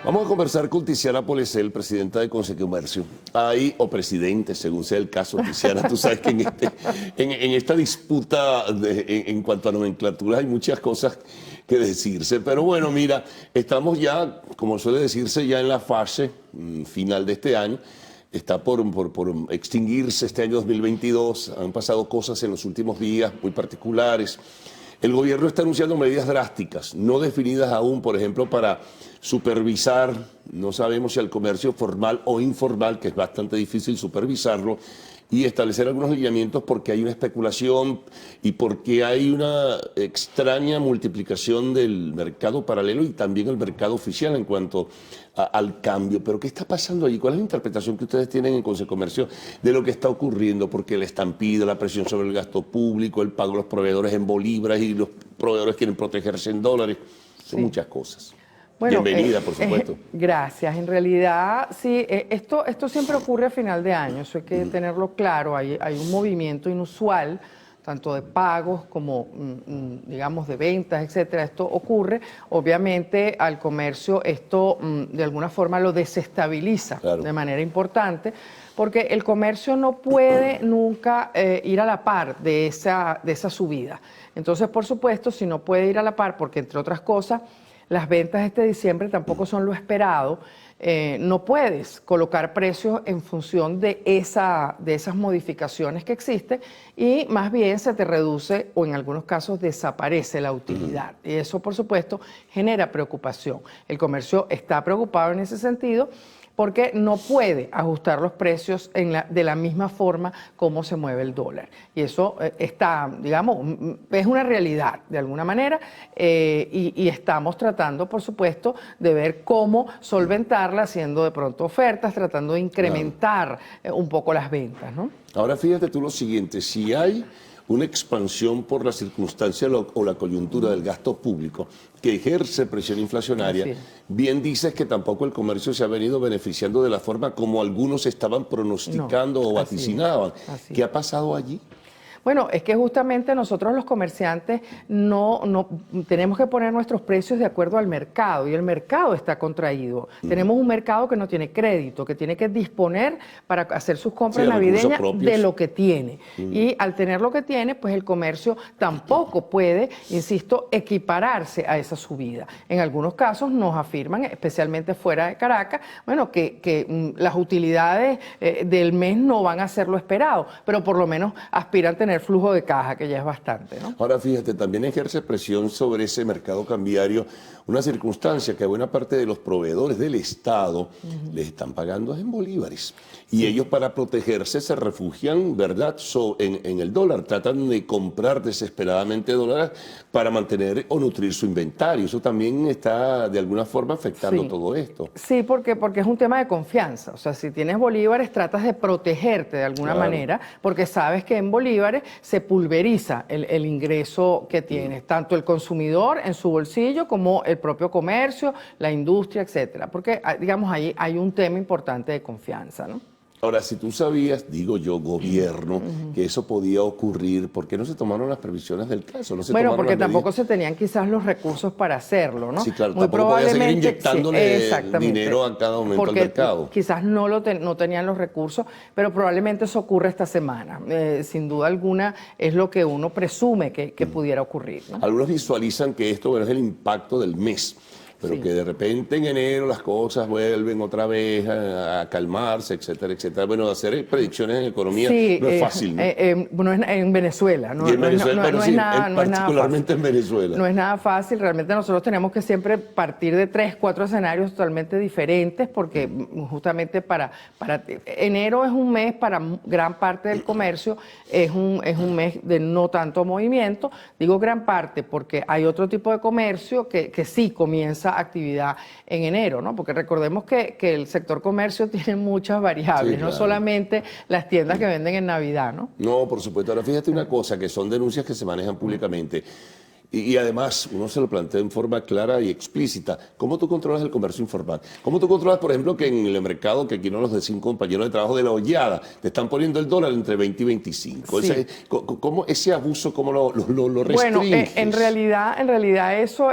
Vamos a conversar con Tiziana Polecel, presidenta de Consecomercio. O presidente, según sea el caso, Tiziana, tú sabes que en esta disputa en cuanto a nomenclatura hay muchas cosas que decirse. Pero bueno, mira, estamos ya, como suele decirse, ya en la fase final de este año. Está por extinguirse este año 2022. Han pasado cosas en los últimos días muy particulares. El gobierno está anunciando medidas drásticas, no definidas aún, por ejemplo, para supervisar, no sabemos si al comercio formal o informal, que es bastante difícil supervisarlo, y establecer algunos lineamientos porque hay una especulación y porque hay una extraña multiplicación del mercado paralelo y también el mercado oficial en cuanto al cambio. Pero ¿qué está pasando allí? ¿Cuál es la interpretación que ustedes tienen en Consecomercio de lo que está ocurriendo? Porque la estampida, la presión sobre el gasto público, el pago de los proveedores en bolívares y los proveedores quieren protegerse en dólares. Son muchas cosas. Bueno, bienvenida, por supuesto. Gracias. En realidad, sí, esto siempre ocurre a final de año, eso hay que tenerlo claro. Hay un movimiento inusual, tanto de pagos como, digamos, de ventas, etcétera. Esto ocurre. Obviamente, al comercio esto, de alguna forma, lo desestabiliza de manera importante, porque el comercio no puede nunca ir a la par de esa subida. Entonces, por supuesto, si no puede ir a la par, porque entre otras cosas, las ventas este diciembre tampoco son lo esperado, no puedes colocar precios en función de esas modificaciones que existen y más bien se te reduce o en algunos casos desaparece la utilidad. Y eso, por supuesto, genera preocupación. El comercio está preocupado en ese sentido porque no puede ajustar los precios de la misma forma como se mueve el dólar. Y eso está, digamos, es una realidad de alguna manera y estamos tratando, por supuesto, de ver cómo solventarla haciendo de pronto ofertas, tratando de incrementar un poco las ventas, ¿no? Ahora fíjate tú lo siguiente, si hay una expansión por la circunstancia o la coyuntura del gasto público que ejerce presión inflacionaria, bien dices que tampoco el comercio se ha venido beneficiando de la forma como algunos estaban pronosticando o vaticinaban. ¿Qué ha pasado allí? Bueno, es que justamente nosotros los comerciantes no tenemos que poner nuestros precios de acuerdo al mercado y el mercado está contraído. Tenemos un mercado que no tiene crédito, que tiene que disponer para hacer sus compras navideñas de lo que tiene. Y al tener lo que tiene, pues el comercio tampoco puede, insisto, equipararse a esa subida. En algunos casos nos afirman, especialmente fuera de Caracas, bueno, que las utilidades del mes no van a ser lo esperado, pero por lo menos aspiran a tener flujo de caja, que ya es bastante, ¿no? Ahora fíjate, también ejerce presión sobre ese mercado cambiario una circunstancia que a buena parte de los proveedores del Estado les están pagando en bolívares. Y ellos para protegerse se refugian, ¿verdad?, en el dólar. Tratan de comprar desesperadamente dólares para mantener o nutrir su inventario. Eso también está de alguna forma afectando todo esto. Sí, porque es un tema de confianza. O sea, si tienes bolívares, tratas de protegerte de alguna manera, porque sabes que en bolívares se pulveriza el ingreso que tienes, tanto el consumidor en su bolsillo como el propio comercio, la industria, etcétera. Porque, digamos, ahí hay un tema importante de confianza, ¿no? Ahora, si tú sabías, digo yo, gobierno, que eso podía ocurrir, ¿por qué no se tomaron las previsiones del caso? Bueno, porque tampoco se tenían quizás los recursos para hacerlo, ¿no? Sí, claro, tampoco podía seguir inyectándole dinero a cada momento al mercado. Quizás no tenían los recursos, pero probablemente eso ocurre esta semana. Sin duda alguna es lo que uno presume que pudiera ocurrir, ¿no? Algunos visualizan que esto es el impacto del mes, pero que de repente en enero las cosas vuelven otra vez a calmarse, etcétera, etcétera. Bueno, hacer predicciones en economía no es fácil, ¿no? Bueno, en Venezuela, ¿no? Y en Venezuela, no es nada, particularmente en Venezuela. No es nada fácil, realmente nosotros tenemos que siempre partir de 3, 4 escenarios totalmente diferentes, porque justamente para enero es un mes para gran parte del comercio, es un mes de no tanto movimiento. Digo gran parte porque hay otro tipo de comercio que sí comienza actividad en enero, ¿no? Porque recordemos que el sector comercio tiene muchas variables, no solamente las tiendas que venden en Navidad, ¿no? No, por supuesto. Ahora fíjate una cosa, que son denuncias que se manejan públicamente. Y además, uno se lo plantea en forma clara y explícita. ¿Cómo tú controlas el comercio informal? ¿Cómo tú controlas, por ejemplo, que en el mercado, que aquí no nos decían compañeros de trabajo de la hollada, te están poniendo el dólar entre 20 y 25? Sí. ¿Cómo ese abuso, cómo lo restringes? Bueno, en realidad eso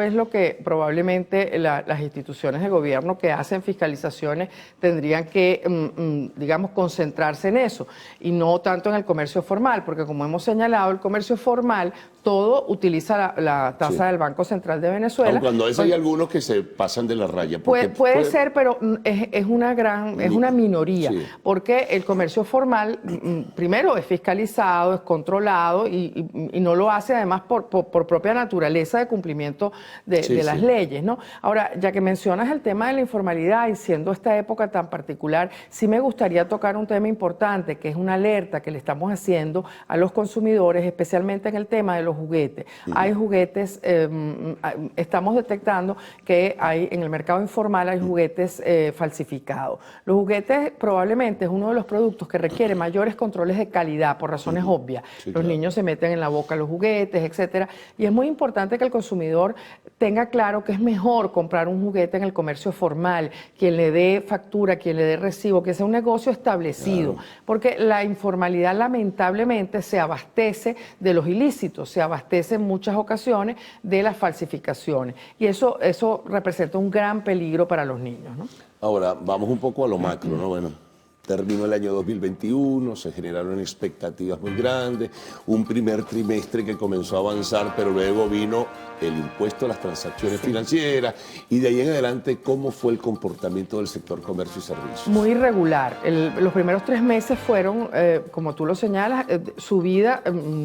es lo que probablemente las instituciones de gobierno que hacen fiscalizaciones tendrían que, digamos, concentrarse en eso y no tanto en el comercio formal, porque como hemos señalado, el comercio formal todo utiliza la tasa del Banco Central de Venezuela. Aun cuando a veces hay algunos que se pasan de la raya. Puede ser, pero es una minoría, Sí. porque el comercio formal, primero, es fiscalizado, es controlado y no lo hace además por propia naturaleza de cumplimiento de las leyes, ¿no? Ahora, ya que mencionas el tema de la informalidad y siendo esta época tan particular, sí me gustaría tocar un tema importante, que es una alerta que le estamos haciendo a los consumidores, especialmente en el tema de los juguetes. Hay juguetes, estamos detectando que hay en el mercado informal hay juguetes falsificados. Los juguetes probablemente es uno de los productos que requiere mayores controles de calidad por razones obvias. Los niños se meten en la boca los juguetes, etcétera, y es muy importante que el consumidor tenga claro que es mejor comprar un juguete en el comercio formal, quien le dé factura, quien le dé recibo, que sea un negocio establecido, porque la informalidad lamentablemente se abastece de los ilícitos, se abastece en muchas ocasiones de las falsificaciones, y eso representa un gran peligro para los niños, ¿no? Ahora, vamos un poco a lo macro, ¿no? Bueno, terminó el año 2021, se generaron expectativas muy grandes, un primer trimestre que comenzó a avanzar, pero luego vino el impuesto a las transacciones financieras, y de ahí en adelante, ¿cómo fue el comportamiento del sector comercio y servicios? Muy irregular. Los primeros 3 meses fueron, como tú lo señalas, subida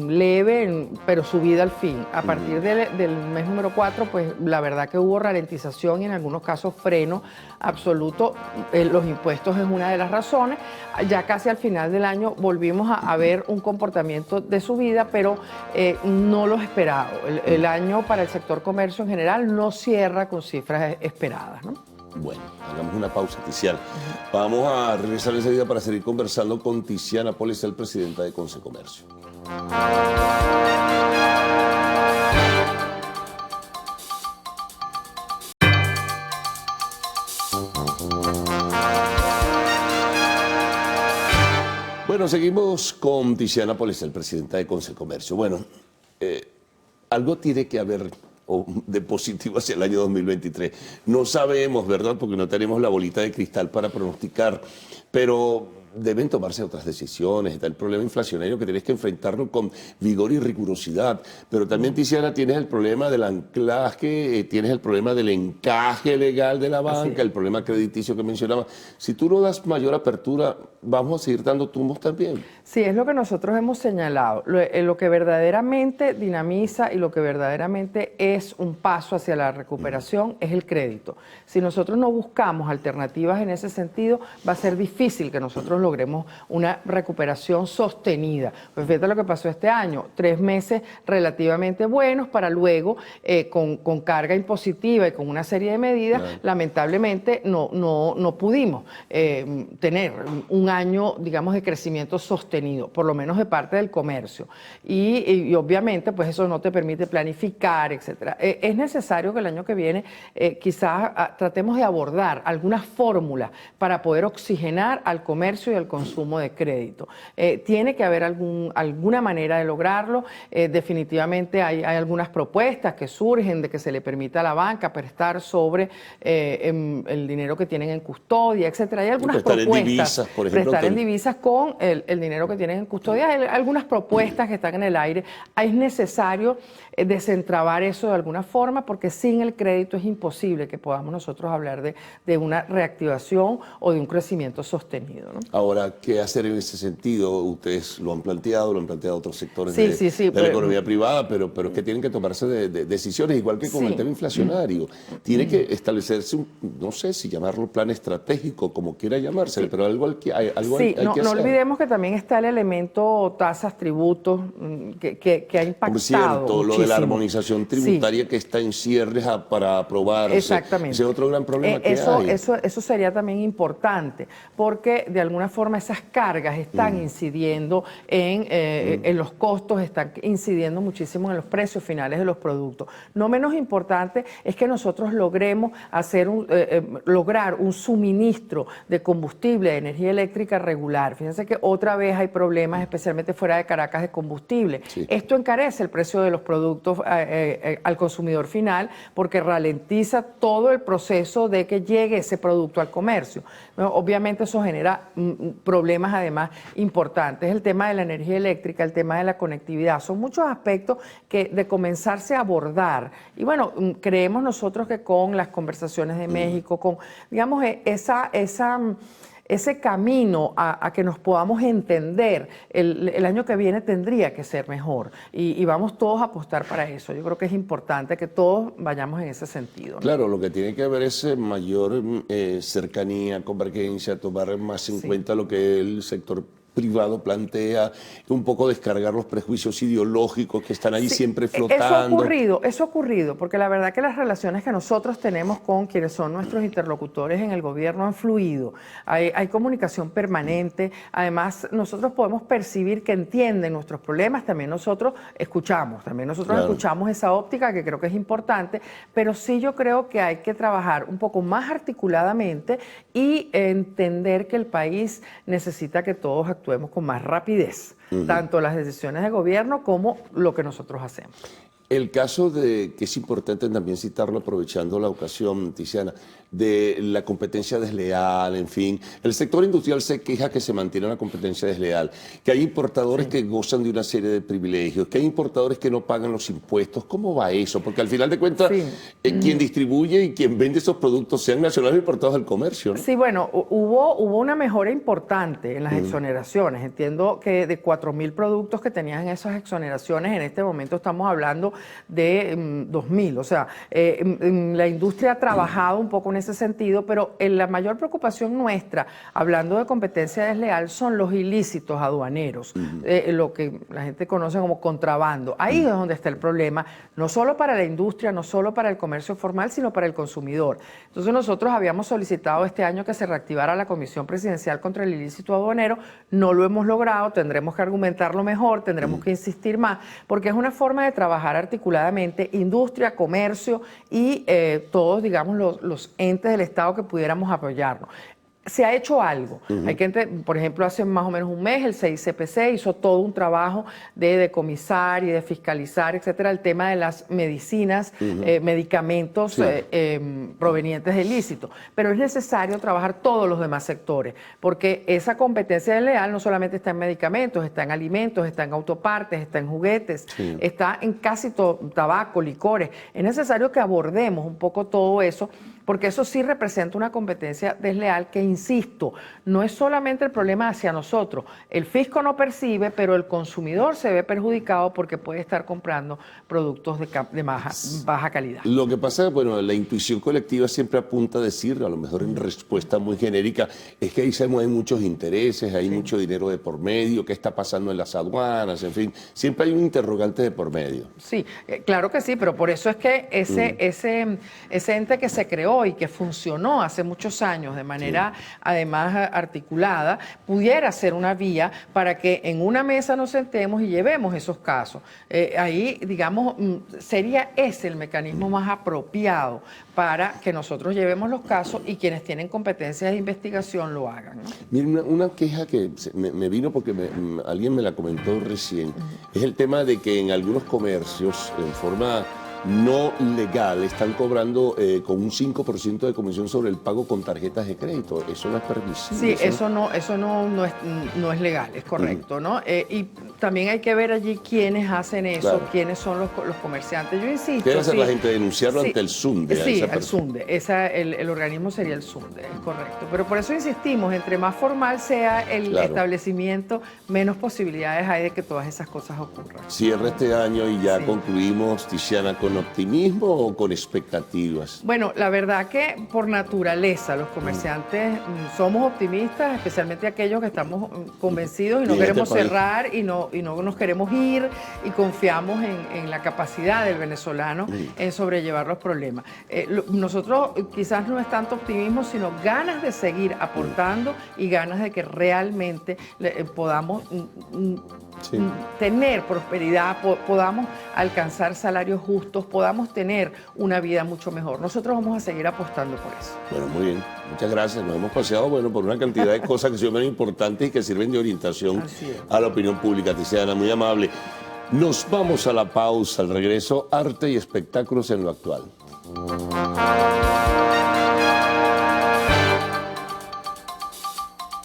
leve, pero subida al fin. A partir del mes número 4, pues la verdad que hubo ralentización y en algunos casos freno absoluto. Los impuestos es una de las razones. Ya casi al final del año volvimos a ver un comportamiento de subida, pero no lo esperado. El año para el sector comercio en general no cierra con cifras esperadas, ¿no? Bueno, hagamos una pausa, Tiziana. Vamos a regresar enseguida para seguir conversando con Tiziana Policel, presidenta de Consecomercio. Bueno, seguimos con Tiziana Policel, presidenta de Consecomercio. Bueno, algo tiene que haber de positivo hacia el año 2023. No sabemos, ¿verdad? Porque no tenemos la bolita de cristal para pronosticar, pero deben tomarse otras decisiones. Está el problema inflacionario que tienes que enfrentarlo con vigor y rigurosidad. Pero también, Tiziana, tienes el problema del anclaje, tienes el problema del encaje legal de la banca, el problema crediticio que mencionaba. Si tú no das mayor apertura, vamos a seguir dando tumbos también. Sí, es lo que nosotros hemos señalado. Lo que verdaderamente dinamiza y lo que verdaderamente es un paso hacia la recuperación es el crédito. Si nosotros no buscamos alternativas en ese sentido, va a ser difícil que nosotros logremos una recuperación sostenida. Pues fíjate lo que pasó este año, 3 meses relativamente buenos para luego, con carga impositiva y con una serie de medidas, lamentablemente no pudimos tener un año, digamos, de crecimiento sostenido, por lo menos de parte del comercio. Y obviamente, pues eso no te permite planificar, etcétera. Es necesario que el año que viene quizás tratemos de abordar algunas fórmulas para poder oxigenar al comercio y al consumo de crédito. Tiene que haber alguna manera de lograrlo. Definitivamente hay algunas propuestas que surgen de que se le permita a la banca prestar sobre el dinero que tienen en custodia, etcétera. Hay algunas propuestas. En divisas, por ejemplo, prestar en divisas con el dinero que tienen en custodia. Hay algunas propuestas que están en el aire. Es necesario desentrabar eso de alguna forma, porque sin el crédito es imposible que podamos nosotros hablar de una reactivación o de un crecimiento sostenido, ¿no? Ahora, ¿qué hacer en ese sentido? Ustedes lo han planteado otros sectores de la economía privada, pero es que tienen que tomarse decisiones, igual que con el tema inflacionario. Tiene que establecerse no sé si llamarlo plan estratégico, como quiera llamarse, pero algo hay que hacer. No olvidemos que también está el elemento tasas, tributos, que ha impactado. Por cierto, muchísimo. Lo de la armonización tributaria que está en cierres para aprobarse. Exactamente. Ese es otro gran problema que hay. Eso sería también importante, porque de alguna forma esas cargas están incidiendo en los costos, están incidiendo muchísimo en los precios finales de los productos. No menos importante es que nosotros logremos lograr un suministro de combustible, de energía eléctrica regular. Fíjense que otra vez hay problemas, especialmente fuera de Caracas, de combustible. Sí. Esto encarece el precio de los productos al consumidor final porque ralentiza todo el proceso de que llegue ese producto al comercio. Bueno, obviamente eso genera problemas además importantes. El tema de la energía eléctrica, el tema de la conectividad, son muchos aspectos que de comenzarse a abordar. Y bueno, creemos nosotros que con las conversaciones de México, con, digamos, ese camino a que nos podamos entender, el año que viene tendría que ser mejor y vamos todos a apostar para eso. Yo creo que es importante que todos vayamos en ese sentido, ¿no? Claro, lo que tiene que haber es mayor cercanía, convergencia, tomar más en cuenta lo que el sector privado plantea, un poco descargar los prejuicios ideológicos que están ahí siempre flotando. Eso ha ocurrido, porque la verdad que las relaciones que nosotros tenemos con quienes son nuestros interlocutores en el gobierno han fluido. Hay comunicación permanente, además nosotros podemos percibir que entienden nuestros problemas, también nosotros escuchamos, escuchamos esa óptica que creo que es importante, pero sí yo creo que hay que trabajar un poco más articuladamente y entender que el país necesita que todos actuemos con más rapidez, tanto las decisiones de gobierno como lo que nosotros hacemos. El caso de, que es importante también citarlo aprovechando la ocasión, Tiziana, de la competencia desleal, en fin. El sector industrial se queja que se mantiene una competencia desleal, que hay importadores que gozan de una serie de privilegios, que hay importadores que no pagan los impuestos. ¿Cómo va eso? Porque al final de cuentas, quien distribuye y quien vende esos productos, sean nacionales o importados del comercio, ¿no? Sí, bueno, hubo una mejora importante en las exoneraciones. Entiendo que de 4.000 productos que tenían esas exoneraciones, en este momento estamos hablando de 2.000. O sea, la industria ha trabajado un poco en ese sentido, pero la mayor preocupación nuestra, hablando de competencia desleal, son los ilícitos aduaneros, lo que la gente conoce como contrabando. Ahí es donde está el problema, no solo para la industria, no solo para el comercio formal, sino para el consumidor. Entonces nosotros habíamos solicitado este año que se reactivara la Comisión Presidencial contra el Ilícito Aduanero, no lo hemos logrado, tendremos que argumentarlo mejor, tendremos que insistir más, porque es una forma de trabajar articuladamente industria, comercio y todos, digamos, los entes del Estado que pudiéramos apoyarnos. Se ha hecho algo. Hay que, por ejemplo, hace más o menos un mes el CICPC hizo todo un trabajo de decomisar y de fiscalizar, etcétera, el tema de las medicinas, medicamentos provenientes de ilícito. Pero es necesario trabajar todos los demás sectores, porque esa competencia desleal no solamente está en medicamentos, está en alimentos, está en autopartes, está en juguetes, está en casi todo, tabaco, licores. Es necesario que abordemos un poco todo eso, porque eso sí representa una competencia desleal que, insisto, no es solamente el problema hacia nosotros. El fisco no percibe, pero el consumidor se ve perjudicado porque puede estar comprando productos de baja calidad. Lo que pasa, bueno, la intuición colectiva siempre apunta a decir, a lo mejor en respuesta muy genérica, es que ahí se mueven muchos intereses, hay mucho dinero de por medio, qué está pasando en las aduanas, en fin, siempre hay un interrogante de por medio. Sí, claro que sí, pero por eso es que ese ente que se creó y que funcionó hace muchos años de manera además articulada, pudiera ser una vía para que en una mesa nos sentemos y llevemos esos casos. Ahí, digamos, sería ese el mecanismo más apropiado para que nosotros llevemos los casos y quienes tienen competencias de investigación lo hagan, ¿no? Miren, una queja que me vino porque alguien me la comentó recién, es el tema de que en algunos comercios, en forma no legal, están cobrando con un 5% de comisión sobre el pago con tarjetas de crédito. Eso no es permisible. Sí, eso no es legal, es correcto, ¿no? Y también hay que ver allí quiénes hacen eso, quiénes son los comerciantes. Yo insisto. ¿Qué debe hacer la gente? Denunciarlo ante el SUNDE. Sí, el SUNDE. El organismo sería el SUNDE, es correcto. Pero por eso insistimos, entre más formal sea el establecimiento, menos posibilidades hay de que todas esas cosas ocurran. Cierra este año y ya concluimos, Tiziana, con con optimismo o con expectativas? Bueno, la verdad que por naturaleza los comerciantes somos optimistas, especialmente aquellos que estamos convencidos y no Y en este queremos país. cerrar y no nos queremos ir y confiamos en la capacidad del venezolano en sobrellevar los problemas. Nosotros quizás no es tanto optimismo, sino ganas de seguir aportando y ganas de que realmente podamos Sí. tener prosperidad, podamos alcanzar salarios justos, podamos tener una vida mucho mejor. Nosotros vamos a seguir apostando por eso. Bueno, muy bien. Muchas gracias. Nos hemos paseado, bueno, por una cantidad de cosas que son muy importantes y que sirven de orientación Así es. a la opinión pública. Tiziana, muy amable. Nos vamos a la pausa. Al regreso, arte y espectáculos en lo actual.